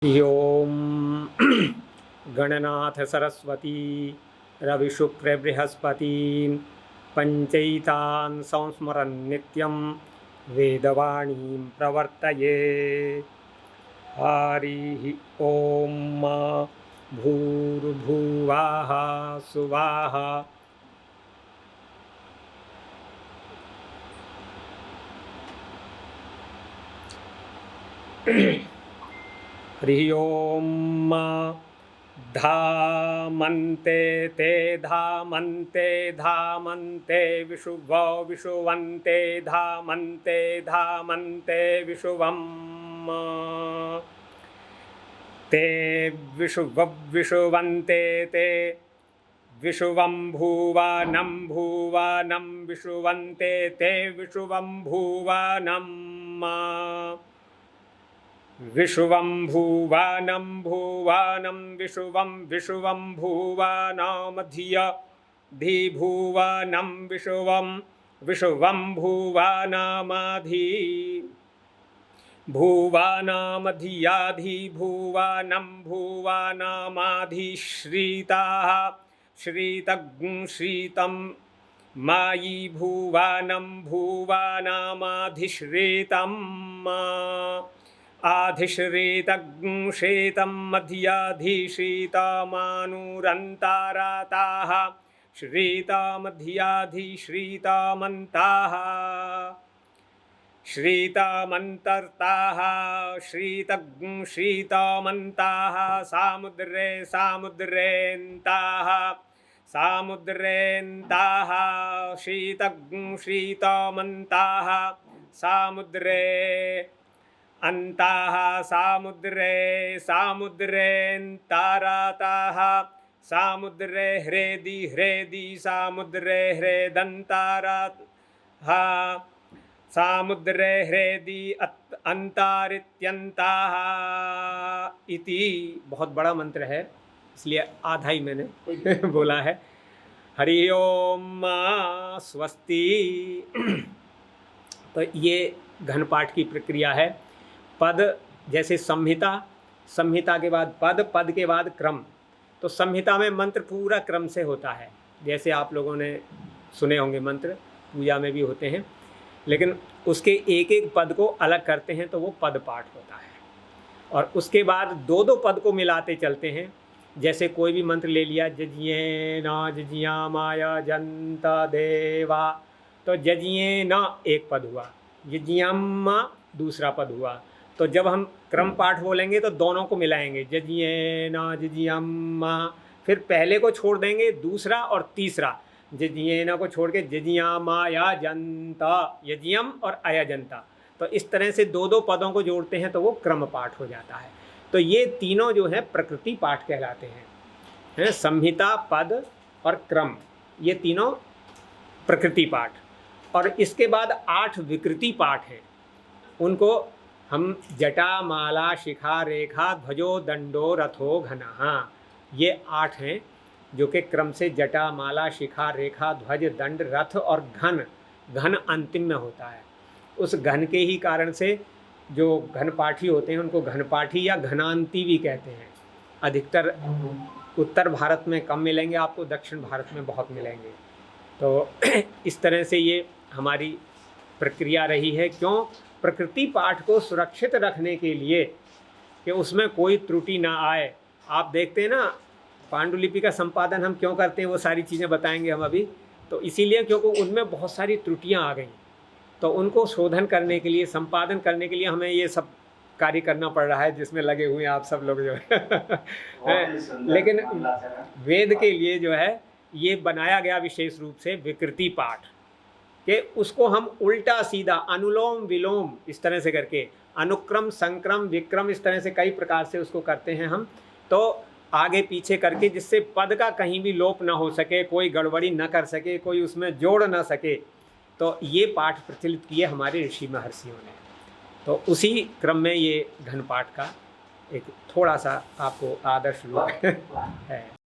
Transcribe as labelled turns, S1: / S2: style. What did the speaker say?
S1: ओम गणनाथ सरस्वती रविशुक्र बृहस्पति पंचैतान् संस्मरन् नित्यं वेदवाणीं प्रवर्तये। हरिः ओम भूर्भुवः सुवः हरिः ओम धामन्ते ते धामन्ते धामन्ते विशुवो विशुवन्ते धामन्ते धामन्ते विशुवम् ते विशुवन्ते ते विशुवं भुवनं भुवनं विशुवन्ते ते विशुवं भुवनं विशुवं भुवनं भुवनं विशुवं भुवनमधिया धिभुवनं विशुवं भुवनमधि भुवनमधियाधिभुवनं भुवनमधिश्रिताः श्रितं श्रितं मायि भुवनं भुवनमधिश्रितं आधिश्रितं श्रितं मध्याधिश्रितमानुरन्तरताः श्रितमध्याधिश्रितमन्ताः श्रितमन्तर्ताः श्रितं श्रितमन्ताः सामुद्रे सामुद्रेन्ताः सामुद्रेन्ताः श्रितं श्रितमन्ताः सामुद्रे अन्ताः सामुद्रे सामुद्रेन्तरताः सामुद्रे हृदि हृदि सामुद्रे हृदन्तरः सामुद्रे हृदि अंतरित्यन्ताः इति। बहुत बड़ा मंत्र है इसलिए आधा ही मैंने बोला है। हरि ओम स्वस्ति। तो ये घन पाठ की प्रक्रिया है। पद जैसे संहिता, संहिता के बाद पद, पद के बाद क्रम। तो संहिता में मंत्र पूरा क्रम से होता है, जैसे आप लोगों ने सुने होंगे मंत्र पूजा में भी होते हैं, लेकिन उसके एक एक पद को अलग करते हैं तो वो पद पाठ होता है। और उसके बाद दो दो पद को मिलाते चलते हैं। जैसे कोई भी मंत्र ले लिया, जजिए न जजिया माया जंता देवा, तो जजिए न एक पद हुआ, यजियम्मा दूसरा पद हुआ। तो जब हम क्रम पाठ बोलेंगे तो दोनों को मिलाएंगे, जजिए न जजियम्मा, फिर पहले को छोड़ देंगे दूसरा और तीसरा, जजिएना को छोड़ के जजियामाया जनता, यजियम और अयजंता। तो इस तरह से दो दो पदों को जोड़ते हैं तो वो क्रम पाठ हो जाता है। तो ये तीनों जो है प्रकृति पाठ कहलाते हैं, संहिता, पद और क्रम, ये तीनों प्रकृति पाठ। और इसके बाद 8 विकृति पाठ हैं, उनको हम जटा माला शिखा रेखा ध्वजो दंडो रथो घनः, ये 8 हैं जो कि क्रम से जटा माला शिखा रेखा ध्वज दंड रथ और घन, घन अंतिम में होता है। उस घन के ही कारण से जो घनपाठी होते हैं उनको घनपाठी या घनांती भी कहते हैं। अधिकतर उत्तर भारत में कम मिलेंगे आपको, दक्षिण भारत में बहुत मिलेंगे। तो इस तरह से ये हमारी प्रक्रिया रही है। क्यों? प्रकृति पाठ को सुरक्षित रखने के लिए कि उसमें कोई त्रुटि ना आए। आप देखते हैं ना पांडुलिपि का संपादन हम क्यों करते हैं, वो सारी चीज़ें बताएंगे हम अभी। तो इसीलिए क्योंकि उनमें बहुत सारी त्रुटियां आ गई, तो उनको शोधन करने के लिए, संपादन करने के लिए हमें ये सब कार्य करना पड़ रहा है, जिसमें लगे हुए हैं आप सब लोग जो है। लेकिन वेद के लिए जो है ये बनाया गया विशेष रूप से विकृति पाठ, कि उसको हम उल्टा सीधा अनुलोम विलोम इस तरह से करके, अनुक्रम संक्रम विक्रम इस तरह से कई प्रकार से उसको करते हैं हम, तो आगे पीछे करके, जिससे पद का कहीं भी लोप ना हो सके, कोई गड़बड़ी न कर सके, कोई उसमें जोड़ ना सके। तो ये पाठ प्रचलित किए हमारे ऋषि महर्षियों ने। तो उसी क्रम में ये घन पाठ का एक थोड़ा सा आपको आदर्श रूप है।